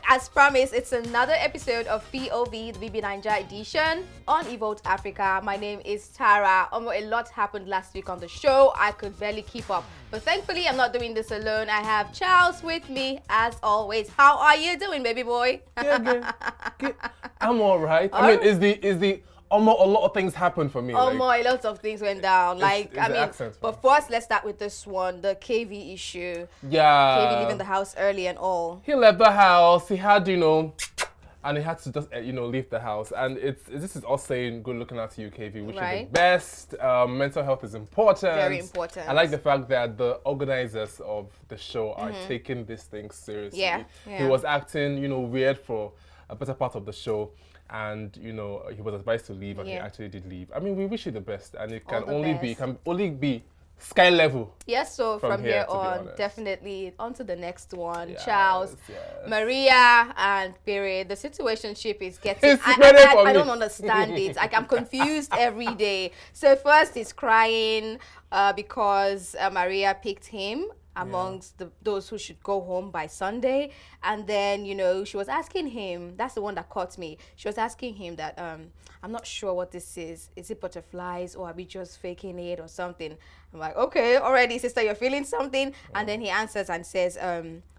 As promised, it's another episode of POV, the BBNaija edition on Evolt Africa. My name is Tara. A lot happened last week on the show. I could barely keep up. But thankfully, I'm not doing this alone. I have Charles with me, as always. How are you doing, baby boy? Good. I'm all right. I mean, is the a lot of things happened for me. A lot of things went down. Accents, but first, let's start with this one, the KV issue. Yeah. KV leaving the house early and all. He left the house. He had, and he had to just, leave the house. And this is us saying, good looking out to you, KV, which is the best. Mental health is important. Very important. I like the fact that the organizers of the show are taking this thing seriously. Yeah. He was acting, weird for a better part of the show. And he was advised to leave, and he actually did leave. I mean, we wish you the best, and it can only be sky level. Yes, so from here on, definitely on to the next one. Yes, Charles, yes. Maria, and Period. The situationship is getting. It's I don't understand it. Like, I'm confused every day. So first, he's crying because Maria picked him amongst those who should go home by Sunday. And then, she was asking him, that's the one that caught me. She was asking him that, I'm not sure what this is. Is it butterflies, or are we just faking it or something? I'm like, okay, already, sister, you're feeling something. And then he answers and says,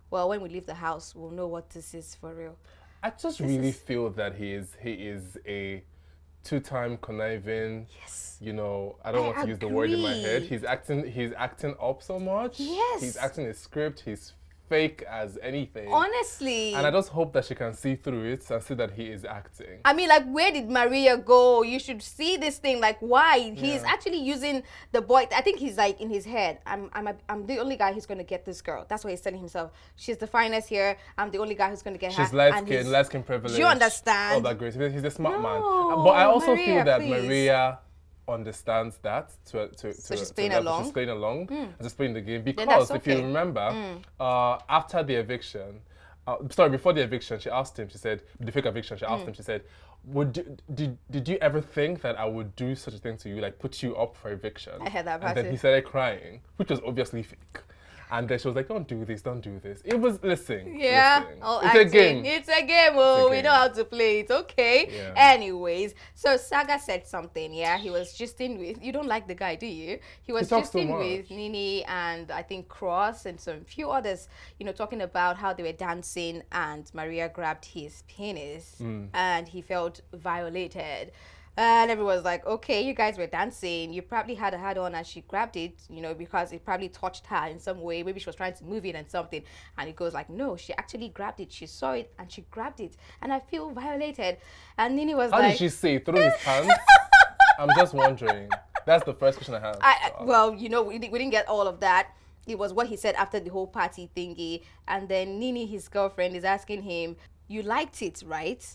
well, when we leave the house, we'll know what this is for real. I just really feel that he is a two-time conniving. Yes. I don't want to use the word in my head. He's acting up so much. Yes. He's acting his script. He's fake as anything. Honestly. And I just hope that she can see through it and see that he is acting. I mean, where did Maria go? You should see this thing. Why? He's actually using the boy. I think he's in his head. I'm the only guy who's going to get this girl. That's what he's telling himself. She's the finest here. I'm the only guy who's going to get her. She's light skin privilege. Do you understand? All that great. He's a smart man. But I also feel that Maria understands that so she's playing along. She's playing along and just playing the game because if you remember, after the eviction, before the eviction, she asked him. She said the fake eviction. She asked him. She said, did you ever think that I would do such a thing to you, like put you up for eviction? I heard that. And then he started crying, which was obviously fake. And then she was like, don't do this. It was, listen. Yeah. It's a game. It's a game. Oh, we know how to play it. Okay. Yeah. Anyways, so Saga said something. Yeah, he was gisting with, you don't like the guy, do you? He was gisting with Nini and I think Cross and some few others, talking about how they were dancing and Maria grabbed his penis and he felt violated. And everyone's like, okay, you guys were dancing. You probably had a hat on and she grabbed it, because it probably touched her in some way. Maybe she was trying to move it and something. And he goes like, no, she actually grabbed it. She saw it and she grabbed it. And I feel violated. And Nini was How did she say it? Through his pants? I'm just wondering. That's the first question I have. Well, we didn't get all of that. It was what he said after the whole party thingy. And then Nini, his girlfriend, is asking him, you liked it, right?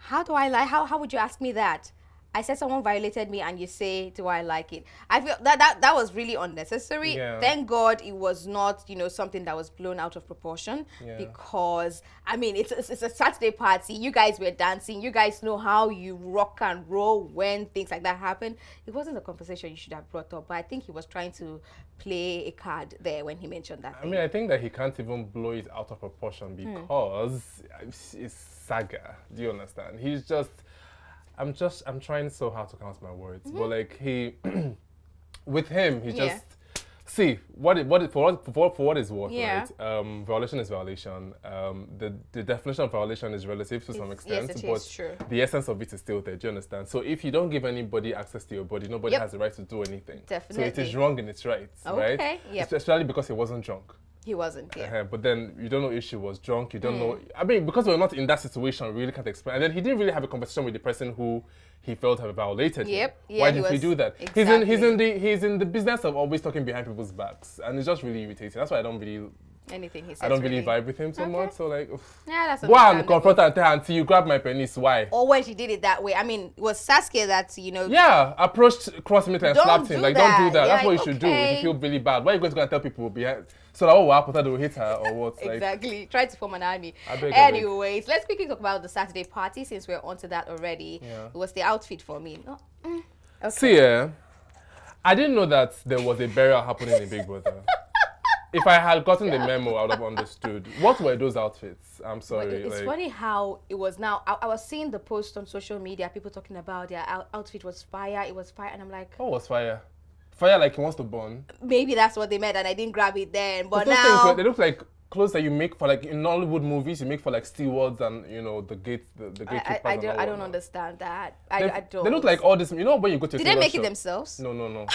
How do I like? How would you ask me that? I said someone violated me and you say, do I like it? I feel that was really unnecessary. Yeah. Thank God it was not, something that was blown out of proportion because, I mean, it's a Saturday party. You guys were dancing. You guys know how you rock and roll when things like that happen. It wasn't a conversation you should have brought up, but I think he was trying to play a card there when he mentioned that thing. I mean, I think that he can't even blow it out of proportion because it's Saga. Do you understand? He's just... I'm trying so hard to count my words, but with him, he just see what is what, right? Violation is violation. The definition of violation is relative to some extent, but the essence of it is still there. Do you understand? So if you don't give anybody access to your body, nobody has the right to do anything. Definitely. So it is wrong in its rights, right? Especially because he wasn't drunk. He wasn't, but then you don't know if she was drunk. You don't know. I mean, because we're not in that situation, we really can't explain. And then he didn't really have a conversation with the person who he felt had violated him. Why did he do that? Exactly. He's in the business of always talking behind people's backs, and it's just really irritating. That's why I don't really. Anything he says. I don't really vibe with him so much. So that's go and confront her and tell her until you grab my penis. Why? Or when she did it that way. I mean, it was Saskia that approached Crossmate and slapped him. Don't do that. That's what you should do if you feel really bad. Why are you going to go and tell people behind? So that what will happen? That they will hit her or what? Exactly. Try to form an army. Anyways, let's quickly talk about the Saturday party since we're onto that already. It was the outfit for me. Okay. See, I didn't know that there was a burial happening in Big Brother. If I had gotten the memo, I would have understood. What were those outfits? I'm But sorry. it's like, funny how it was now. I was seeing the post on social media, people talking about their outfit was fire, it was fire. And I'm like, what was fire? Fire like he wants to burn. maybe that's what they meant and I didn't grab it then. But Those things, now, they look like clothes that you make for like in Hollywood movies. You make for like stewards and the gatekeepers. I and all don't whatnot. understand that. They, I don't. they look like all this. You know when you go to a Did they tailor make it shop- themselves? No.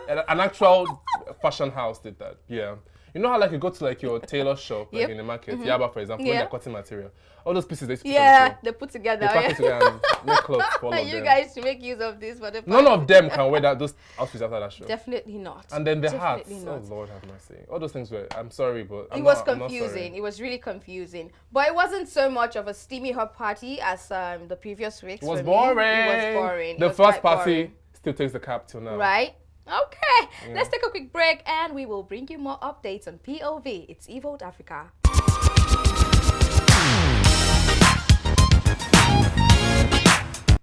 An actual fashion house did that. Yeah. You know how like you go to like your tailor shop like Yep. in the market, Yaba for example, when Yeah. they're cutting material. All those pieces they used to put on the Yeah, floor. they put together. They pack it together and make clothes for all of You them. guys should make use of this for the None of them can wear those outfits after that show. Definitely not. And then the hats. Definitely Oh not. Lord have mercy. All those things were. I'm sorry, but It was confusing. It was really confusing. But it wasn't so much of a steamy hot party as the previous weeks. It was for me. boring. It was boring. The It was first quite party boring. still takes the cap till now. Right? Okay. Let's take a quick break and we will bring you more updates on POV. It's Evolt Africa.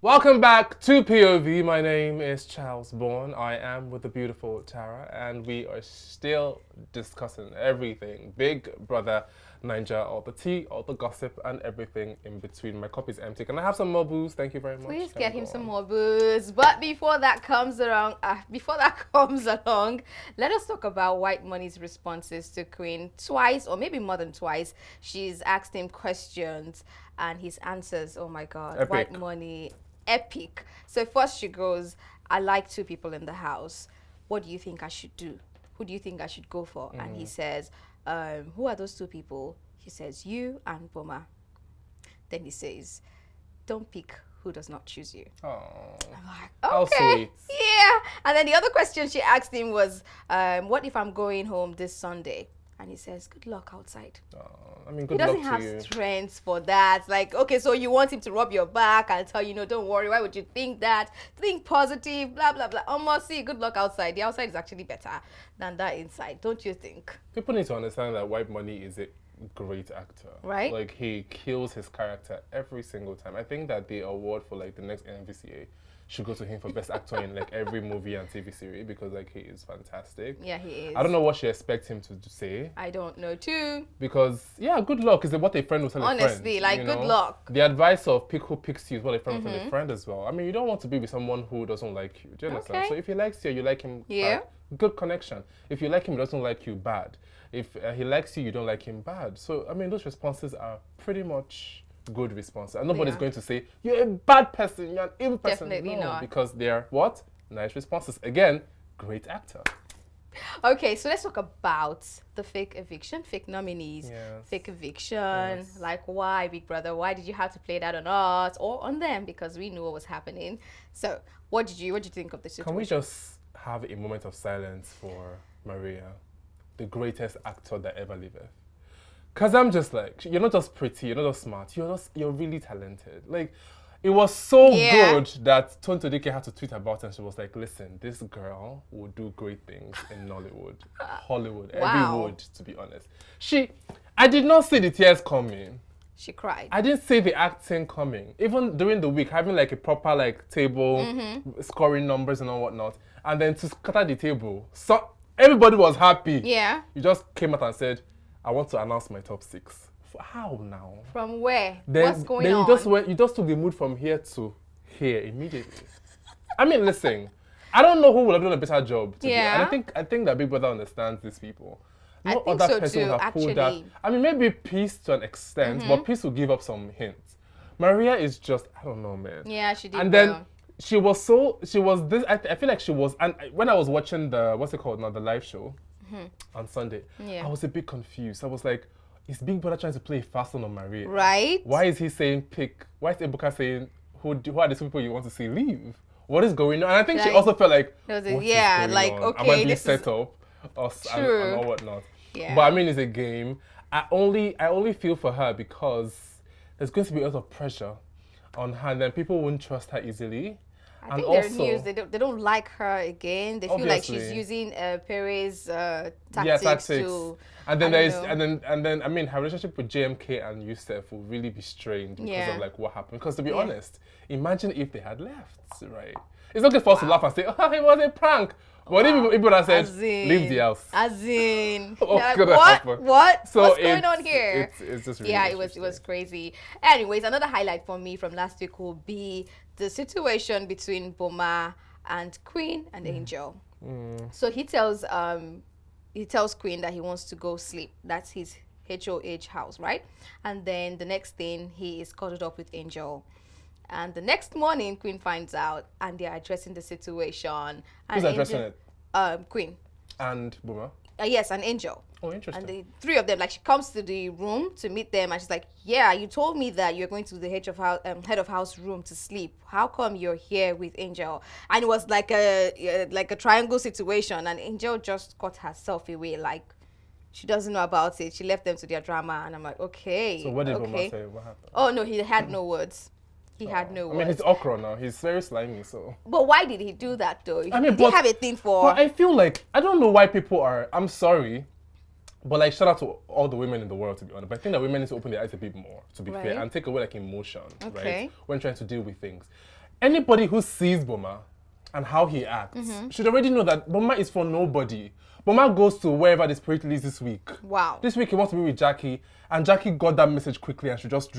Welcome back to POV. My name is Charles Bourne. I am with the beautiful Tara, and we are still discussing everything. Big Brother Naija, all the tea, all the gossip, and everything in between. My cup is empty. Can I have some more booze? Thank you very much. Please Can get we him go some on? more booze. But before that comes along, let us talk about White Money's responses to Queen twice, or maybe more than twice. She's asked him questions, and his answers. Oh my God, Epic. White Money, epic. So first she goes, "I like two people in the house. What do you think I should do? Who do you think I should go for?" And he says, "Who are those two people?" He says, "You and Boma." Then he says, "Don't pick who does not choose you." Oh, I'm like, how okay, sweet. yeah. And then the other question she asked him was, "What if I'm going home this Sunday?" And he says, "Good luck outside." I mean, He good doesn't luck to have you. strength for that. Like, okay, so you want him to rub your back and tell you, "No, don't worry. Why would you think that? Think positive, blah, blah, blah." Almost see, good luck outside. The outside is actually better than that inside, don't you think? People need to understand that White Money is a great actor. Right. Like, he kills his character every single time. I think that the award for, like, the next NVCA should go to him for Best Actor in, like, every movie and TV series because, like, he is fantastic. Yeah, he is. I don't know what she expects him to say I don't know, too. because, yeah, good luck is what a friend will tell a friend. Honestly, like, you good know? luck. The advice of pick who picks you is what a friend will tell a friend as well. I mean, you don't want to be with someone who doesn't like you. Do you understand? Okay. So if he likes you, you like him. Yeah. Good connection. If you like him, he doesn't like you, bad. If he likes you, you don't like him, bad. So, I mean, those responses are pretty much good responses. And nobody's Yeah. going to say, "You're a bad person, you're an evil person." Definitely No, not. because they're what? Nice responses. Again, great actor. Okay, so let's talk about the fake eviction, fake nominees, Yes. fake eviction. Yes. Like, why, Big Brother? Why did you have to play that on us or on them? Because we knew what was happening. So, what did you think of the situation? Can we just have a moment of silence for Maria, the greatest actor that ever lived? Because I'm just like, you're not just pretty, you're not just smart, you're really talented. Like, it was so Yeah. good that Tonto Dike had to tweet about it and she was like, "Listen, this girl will do great things in Nollywood, Hollywood, Wow. every wood, to be honest." I did not see the tears coming. She cried. I didn't see the acting coming. Even during the week, having like a proper like table, scoring numbers and all whatnot, and then to scatter the table, so everybody was happy. Yeah. You just came out and said, "I want to announce my top 6." How now? From where? Then, What's going then on? you just took the mood from here to here immediately. I mean, listen, I don't know who would have done a better job. To Yeah. And I think that Big Brother understands these people. I No think other so person too, would have pulled that. actually. I mean, maybe Peace to an extent, but Peace will give up some hints. Maria is just, I don't know, man. Yeah, she did And well. then I feel like she was, and when I was watching what's it called now, the live show on Sunday, Yeah. I was a bit confused. I was like, is Big Brother trying to play fast on Maria? Right? Why is he saying pick? Why is Ebuka saying who are the two people you want to see leave? What is going on? And I think she Like, also felt like, there was a- what is yeah, going like, on? okay, Am I being this set is up or true. and all whatnot? Yeah. But I mean, it's a game. I only feel for her because there's going to be a lot of pressure on her, and then people won't trust her easily. I think they're news. They don't like her again. They feel like she's Obviously. using Perez's tactics, Yeah, tactics. to. And then I there's don't know. and then I mean her relationship with JMK and Yusef will really be strained because Yeah. of like what happened. Because to be Yeah. honest, imagine if they had left, right? It's okay for us to laugh and say, oh, it was a prank. But if people that said, As in, leave the house. As in, What's like, gonna what? happen? What? So What's going on here? It's just really Yeah, it was crazy. Anyways, another highlight for me from last week will be the situation between Boma and Queen and Angel. So he tells Queen that he wants to go sleep. That's his HOH house, right? And then the next thing, he is cuddled up with Angel. And the next morning, Queen finds out, and they are addressing the situation. And Who's addressing it? Queen. And Boma? Yes, an Angel. Oh, interesting. And the three of them, like, she comes to the room to meet them, and she's like, yeah, you told me that you're going to the head of house room to sleep. How come you're here with Angel? And it was like a triangle situation, and Angel just got herself away, like, she doesn't know about it. She left them to their drama, and I'm like, okay. So what did Boma say? What happened? Oh, no, he had no words. He had no words. I mean, he's okra now. He's very slimy, so. But why did he do that, though? I mean, did he have a thing for... But I feel like, I don't know why people are, I'm sorry, but like, shout out to all the women in the world, to be honest. But I think that women need to open their eyes a bit more, to be fair, and take away like emotion, right? When trying to deal with things. Anybody who sees Boma and how he acts should already know that Boma is for nobody. Boma goes to wherever the spirit leads this week. Wow. This week he wants to be with Jackie, and Jackie got that message quickly, and she just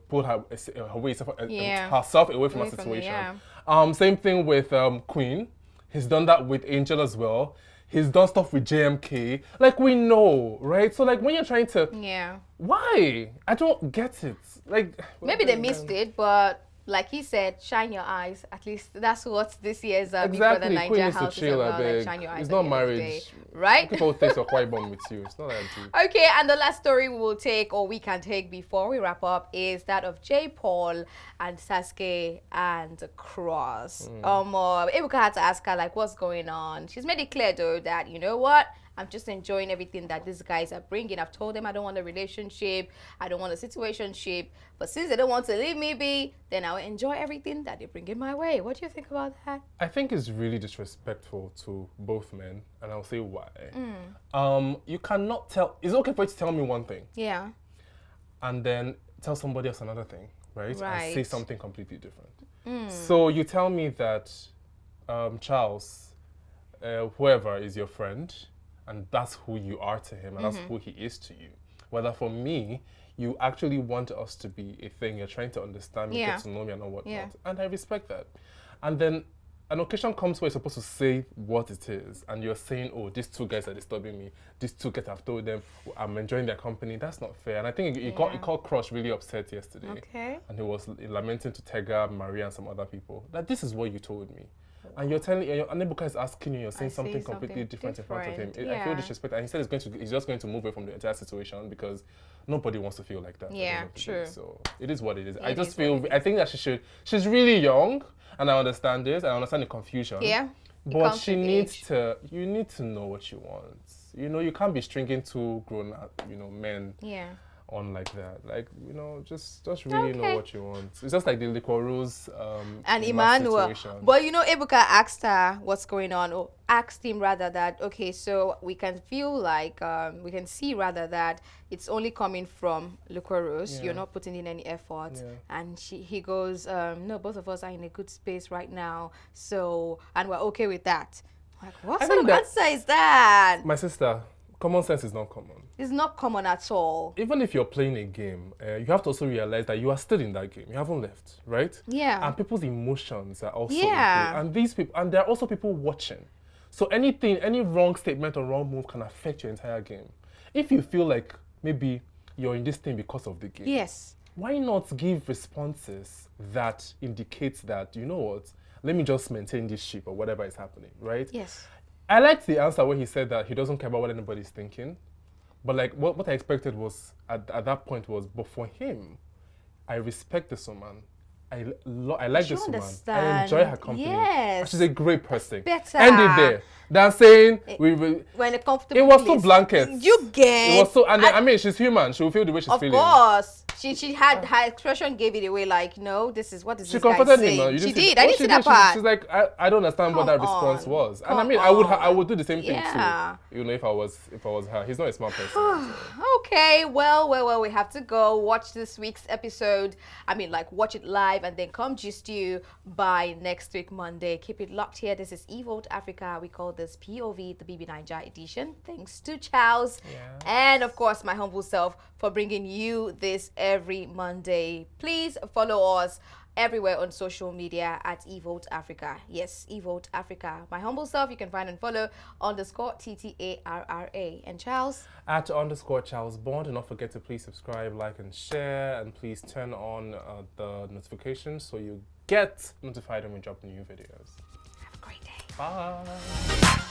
pulled herself away from the situation. Same thing with Queen. He's done that with Angel as well. He's done stuff with JMK. Like, we know, right? So like, when you're trying to, why? I don't get it. Like, maybe they missed it, but like he said, shine your eyes. At least that's what this year's Big Brother Naija house is about. Like, shine your eyes. It's not marriage, right? People take a quiet bomb with you. It's not that deep. Okay, and the last story we will take, or we can take before we wrap up, is that of J. Paul and Sasuke and Cross. Ebuka had to ask her, like, what's going on. She's made it clear, though, that, you know what? I'm just enjoying everything that these guys are bringing. I've told them I don't want a relationship. I don't want a situationship. But since they don't want to leave me be, then I'll enjoy everything that they bring in my way. What do you think about that? I think it's really disrespectful to both men, and I'll say why. You cannot tell... It's okay for you to tell me one thing. Yeah. And then tell somebody else another thing, right? And say something completely different. So you tell me that Charles, whoever is your friend, and that's who you are to him, and that's who he is to you. Whether for me, you actually want us to be a thing, you're trying to understand me, get to know me and all whatnot. And I respect that. And then an occasion comes where you're supposed to say what it is, and you're saying, oh, these two guys are disturbing me, these two guys, I've told them I'm enjoying their company. That's not fair. And I think it got Crush really upset yesterday. Okay. And he was lamenting to Tega, Maria, and some other people that this is what you told me. And you're telling, and Ebuka is asking you, you're saying something completely different in front of him. I feel disrespect. And he said he's just going to move away from the entire situation because nobody wants to feel like that. Yeah, true. So it is what it is. I just feel, I think that she's really young, and I understand this, I understand the confusion. Yeah. But she needs to, you need to know what you want. You know, you can't be stringing two grown up, men. Yeah. On like that, like, just really know what you want. It's just like the liquor rules and Emmanuel situation. But Ebuka asked her what's going on, or asked him rather that, okay, so we can feel like we can see rather that it's only coming from Lucorus. You're not putting in any effort. And he goes, no, both of us are in a good space right now, so, and we're okay with that. Like, what sort of answer is that? My sister, common sense is not common. It's not common at all. Even if you're playing a game, you have to also realize that you are still in that game. You haven't left, right? Yeah. And people's emotions are also and these people, and there are also people watching. So any wrong statement or wrong move can affect your entire game. If you feel like maybe you're in this thing because of the game, yes, why not give responses that indicates that, you know what, let me just maintain this ship or whatever is happening, right? Yes. I liked the answer where he said that he doesn't care about what anybody's thinking. But like what I expected was at that point was, but for him, I respect this woman. I like this woman. I enjoy her company. Yes. She's a great person. Better. End it there. Than saying when a comfortable it was so blanket. You get. It was so, and then, I mean, she's human. She will feel the way she's feeling. Of course. She had her expression gave it away. Like, no, this is what is She this guy confronted him saying? now. You She didn't see did. that? I What didn't she see that did, part. she's like, I don't understand what that Come response on. was. And I Come mean, I would do the same thing Yeah. too. You know, if I was her. He's not a smart person. So. Okay, well, we have to go watch this week's episode. I mean, like, watch it live and then come gist you by next week, Monday. Keep it locked here. This is Evolt Africa. We call this POV, the BBNaija edition. Thanks to Charles. Yeah. And, of course, my humble self for bringing you this every Monday. Please follow us everywhere on social media at Evolt Africa. Yes, Evolt Africa. My humble self, you can find and follow _TTARRA. And Charles? At _Charles Bond. And don't forget to please subscribe, like, and share. And please turn on the notifications so you get notified when we drop new videos. Have a great day. Bye.